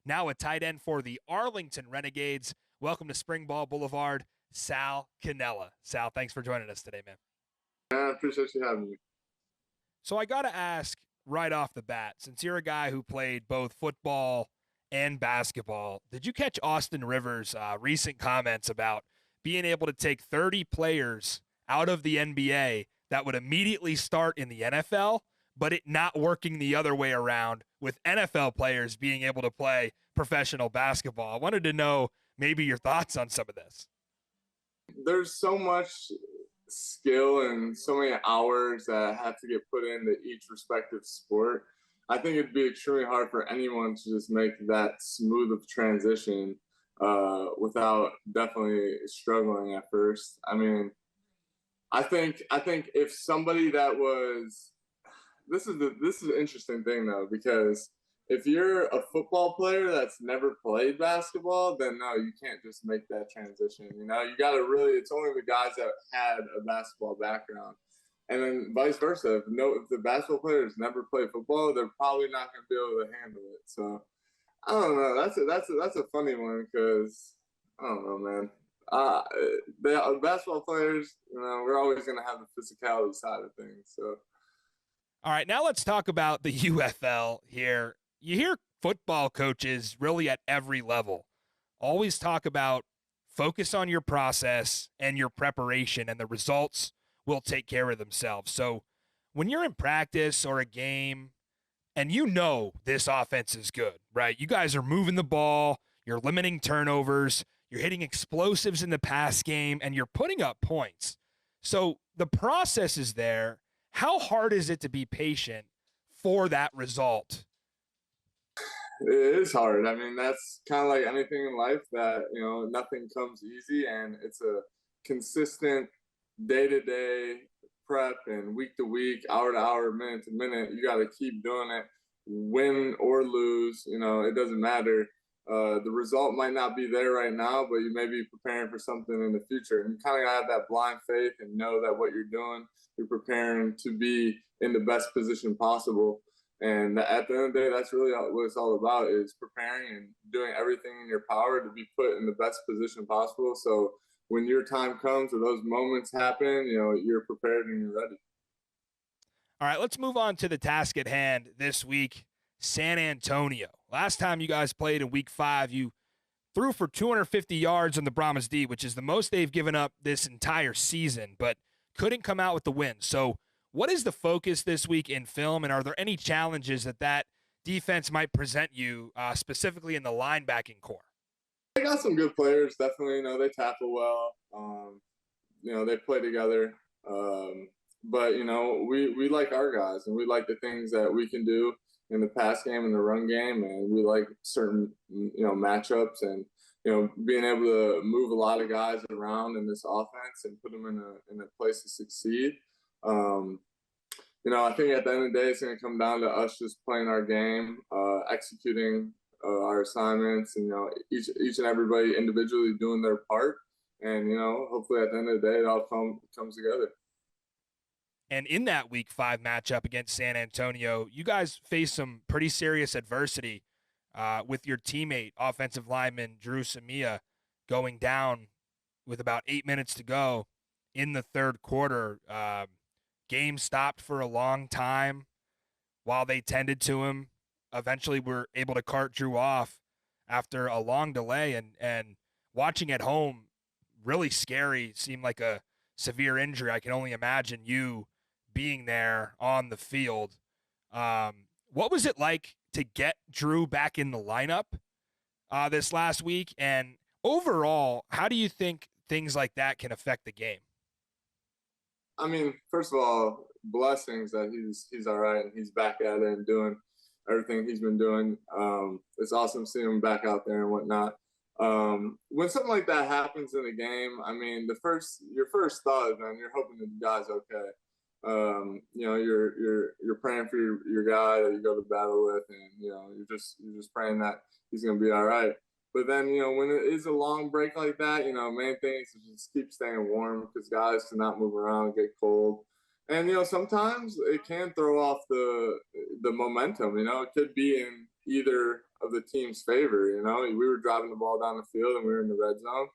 now a tight end for the Arlington Renegades. Welcome to Springball Boulevard, Sal Cannella. Sal, thanks for joining us today, man. I appreciate you having me. So I got to ask right off the bat, since you're a guy who played both football and basketball, did you catch Austin Rivers' recent comments about being able to take 30 players out of the NBA that would immediately start in the NFL, but it not working the other way around with NFL players being able to play professional basketball? I wanted to know maybe your thoughts on some of this. There's so much skill and so many hours that have to get put into each respective sport. I think it'd be extremely hard for anyone to just make that smooth of transition without definitely struggling at first. I mean, I think if somebody that was this is an interesting thing though, because if you're a football player that's never played basketball, then no, you can't just make that transition. You got to really, it's only the guys that had a basketball background. And then vice versa. If the basketball players never played football, they're probably not going to be able to handle it. So I don't know. That's a funny one because I don't know, man. The basketball players, we're always going to have the physicality side of things. So All right, now let's talk about the UFL here. You hear football coaches really at every level always talk about focus on your process and your preparation, and the results will take care of themselves. So when you're in practice or a game and you know this offense is good, right? You guys are moving the ball, you're limiting turnovers, you're hitting explosives in the pass game, and you're putting up points. So the process is there. How hard is it to be patient for that result? it is hard. I mean, that's kind of like anything in life that, nothing comes easy, and it's a consistent day to day prep and week to week, hour to hour, minute to minute. You got to keep doing it, win or lose. It doesn't matter. The result might not be there right now, but you may be preparing for something in the future. And you kind of got to have that blind faith and know that what you're doing, you're preparing to be in the best position possible. And at the end of the day, that's really what it's all about, is preparing and doing everything in your power to be put in the best position possible. So when your time comes or those moments happen, you're prepared and you're ready. All right, let's move on to the task at hand this week. San Antonio. Last time you guys played in week 5, you threw for 250 yards on the Brahmas D, which is the most they've given up this entire season, but couldn't come out with the win. So what is the focus this week in film, and are there any challenges that defense might present you, specifically in the linebacking core? They got some good players, definitely. They tackle well. They play together. But we like our guys, and we like the things that we can do in the pass game and the run game, and we like certain matchups, and being able to move a lot of guys around in this offense and put them in a place to succeed. I think at the end of the day, it's going to come down to us just playing our game, executing our assignments, and each and everybody individually doing their part, and hopefully at the end of the day, it all comes together. And in that week 5 matchup against San Antonio, you guys faced some pretty serious adversity with your teammate, offensive lineman Drew Samia, going down with about 8 minutes to go in the third quarter. Game stopped for a long time while they tended to him. Eventually were able to cart Drew off after a long delay, and watching at home, really scary. Seemed like a severe injury. I can only imagine you being there on the field. What was it like to get Drew back in the lineup this last week? And overall, how do you think things like that can affect the game? I mean, first of all, blessings that he's all right and he's back at it and doing everything he's been doing. It's awesome seeing him back out there and whatnot. When something like that happens in a game, I mean, your first thought is, man, you're hoping that the guy's okay. You're praying for your guy that you go to battle with, and you're just praying that he's gonna be all right. But then when it is a long break like that, main thing is to just keep staying warm, because guys cannot move around, get cold, and sometimes it can throw off the momentum. It could be in either of the team's favor. You know, we were driving the ball down the field and we were in the red zone.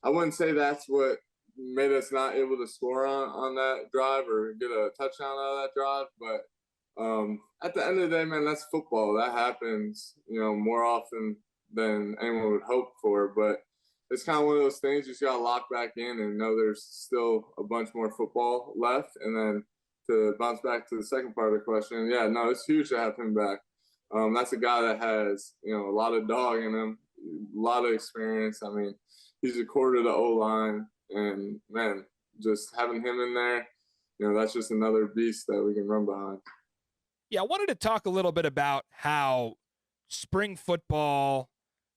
I wouldn't say that's what made us not able to score on that drive or get a touchdown out of that drive, but at the end of the day, man, that's football. That happens, you know, more often than anyone would hope for. But it's kind of one of those things you just got to lock back in and know there's still a bunch more football left. And then to bounce back to the second part of the question, yeah, no, it's huge to have him back. That's a guy that has, you know, a lot of dog in him, a lot of experience. I mean, he's a quarter of the O-line. And, man, just having him in there, you know, that's just another beast that we can run behind. Yeah, I wanted to talk a little bit about how spring football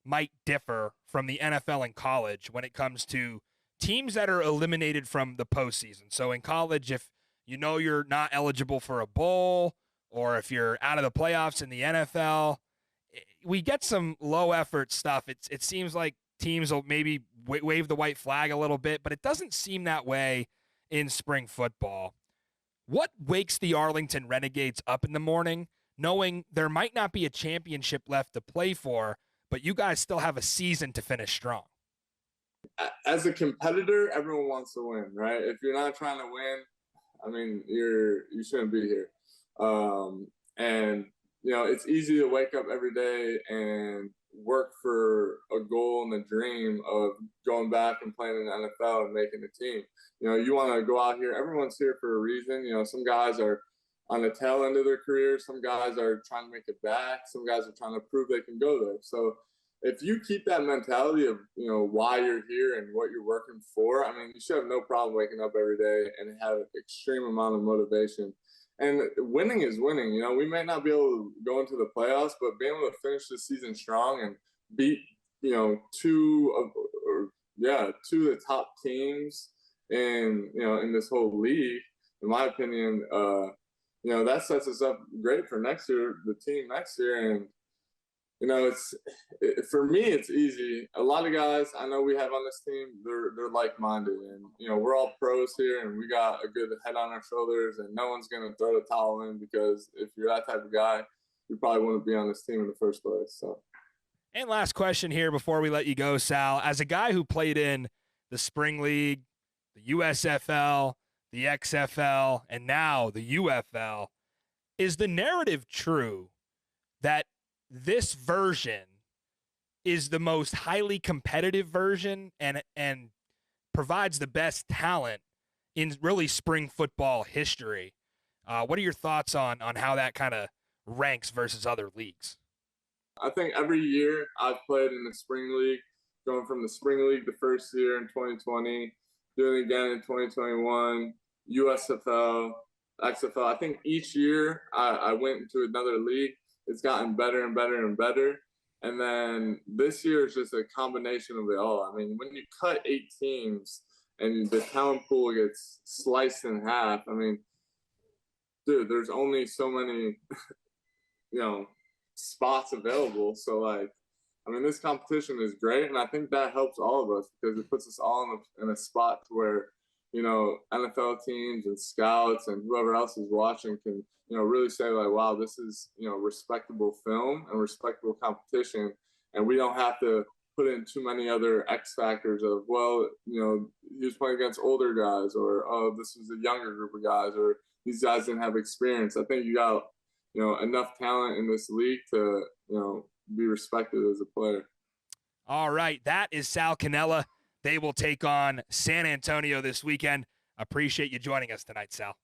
might differ from the NFL and college when it comes to teams that are eliminated from the postseason. So in college, if you know you're not eligible for a bowl or if you're out of the playoffs in the NFL, we get some low effort stuff. It seems like teams will maybe wave the white flag a little bit, but it doesn't seem that way in spring football. What wakes the Arlington Renegades up in the morning, knowing there might not be a championship left to play for, but you guys still have a season to finish strong? As a competitor, everyone wants to win, right? If you're not trying to win, I mean, you shouldn't be here. And you know, it's easy to wake up every day and work for a goal and a dream of going back and playing in the NFL and making a team. You know, you want to go out here. Everyone's here for a reason. You know, some guys are on the tail end of their career. Some guys are trying to make it back. Some guys are trying to prove they can go there. So if you keep that mentality of, you know, why you're here and what you're working for, I mean, you should have no problem waking up every day and have an extreme amount of motivation. And winning is winning. You know, we may not be able to go into the playoffs, but being able to finish the season strong and beat, you know, two of the top teams in, you know, in this whole league, in my opinion, you know, that sets us up great for next year, the team next year. And you know, for me, it's easy. A lot of guys I know we have on this team, they're like-minded, and you know, we're all pros here, and we got a good head on our shoulders, and no one's gonna throw the towel in because if you're that type of guy, you probably wouldn't be on this team in the first place. So. And last question here before we let you go, Sal. As a guy who played in the Spring League, the USFL, the XFL, and now the UFL, is the narrative true that this version is the most highly competitive version and provides the best talent in really spring football history? What are your thoughts on how that kind of ranks versus other leagues? I think every year I've played in the Spring League, going from the Spring League the first year in 2020, doing it again in 2021, USFL, XFL. I think each year I went into another league. It's gotten better and better and better. And then this year is just a combination of it all. I mean, when you cut 8 teams and the talent pool gets sliced in half, I mean, dude, there's only so many, you know, spots available. So, like, I mean, this competition is great. And I think that helps all of us because it puts us all in a spot to where, you know, NFL teams and scouts and whoever else is watching can, you know, really say like, wow, this is, you know, respectable film and respectable competition. And we don't have to put in too many other X factors of, well, you know, he was playing against older guys or, oh, this was a younger group of guys or these guys didn't have experience. I think you got, you know, enough talent in this league to, you know, be respected as a player. All right. That is Sal Cannella. They will take on San Antonio this weekend. Appreciate you joining us tonight, Sal.